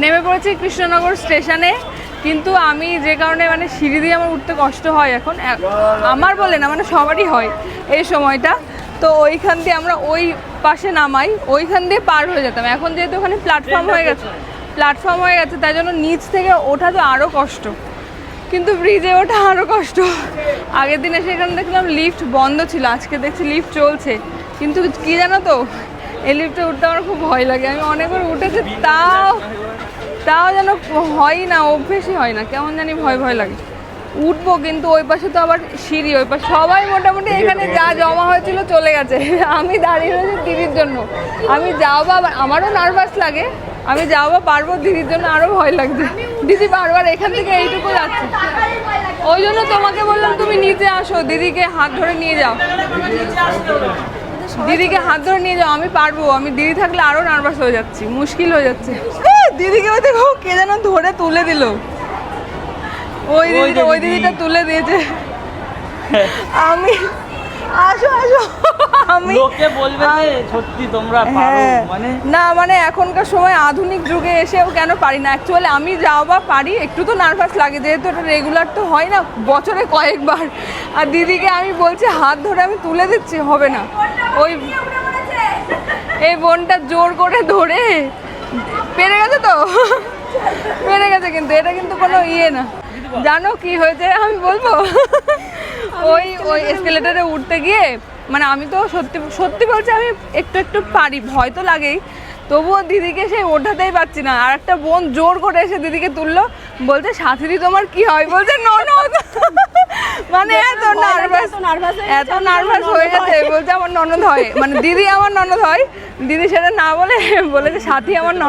নেমে পড়েছি কৃষ্ণনগর স্টেশনে, কিন্তু আমি যে কারণে মানে সিঁড়ি দিয়ে আমার উঠতে কষ্ট হয় এখন, আমার বলে না মানে সবারই হয় এই সময়টা, তো ওইখান দিয়ে আমরা ওই পাশে নামাই, ওইখান দিয়ে পার হয়ে যেতাম। এখন যেহেতু ওখানে প্ল্যাটফর্ম হয়ে গেছে তাই জন্য নিচ থেকে ওঠা তো আরও কষ্ট, কিন্তু ব্রিজে ওঠা আরও কষ্ট। আগের দিন এসে এখানে দেখলাম লিফট বন্ধ ছিল, আজকে দেখছি লিফট চলছে, কিন্তু কি জানো তো, এই লিফটে উঠতে আমার খুব ভয় লাগে। আমি অনেকবার উঠেছি, তাও যেন হয় না, অভ্যেসই হয় না, কেমন জানি ভয় ভয় লাগে। উঠবো কিন্তু ওই পাশে তো আবার সিঁড়ি, ওই পাশে সবাই মোটামুটি এখানে যা জমা হয়েছিল চলে গেছে, আমি দাঁড়িয়ে রয়েছি দিদির জন্য। আমি যাও বা, আমারও নার্ভাস লাগে, আমি যাও বা পারবো, দিদির জন্য আরও ভয় লাগছে। দিদি বারবার এখান থেকে এইটুকু যাচ্ছে, ওই জন্য তোমাকে বললাম তুমি নিচে আসো, দিদিকে হাত ধরে নিয়ে যাও, দিদিকে হাত ধরে নিয়ে যাও, আমি পারবো। আমি দিদি থাকলে আরও নার্ভাস হয়ে যাচ্ছি, মুশকিল হয়ে যাচ্ছে। দিদিকে ওই দেখো কে যেন ধরে তুলে দিল, ওই দিদিটা তুলে দিয়েছে। আমি আসো আমি লোকে বলবে যে সত্যি তোমরা পারো, মানে না মানে এখনকার সময় আধুনিক যুগে এসেও কেন পারি না। অ্যাকচুয়ালি আমি যাও বা পারি, একটু তো নার্ভাস লাগে যেহেতু এটা রেগুলার তো হয় না, বছরে কয়েকবার। আর দিদিকে আমি বলছি হাত ধরে আমি তুলে দিচ্ছি, হবে না। ওই এই বোনটা জোর করে ধরে পেরে গেছে তো, পেরে গেছে, কিন্তু এটা কিন্তু কোনো ইয়ে না। জানো কি হয়েছে আমি বলবো, ওই এসকেলেটারে উঠতে গিয়ে মানে আমি তো সত্যি বলছি আমি একটু পারি, ভয় তো লাগেই, তবুও দিদিকে সেই ওঠাতেই পারছি না। আর একটা বোন জোর করে এসে দিদিকে তুললো, বলছে সাথী তোমার কি হয়, বলছে ননদ। মানে এত নার্ভাস হয়ে গেছে, বলছে আমার ননদ হয়, মানে দিদি আমার ননদ হয়। দিদি সেটা না বলে বলেছে সাথী আমার ননদ।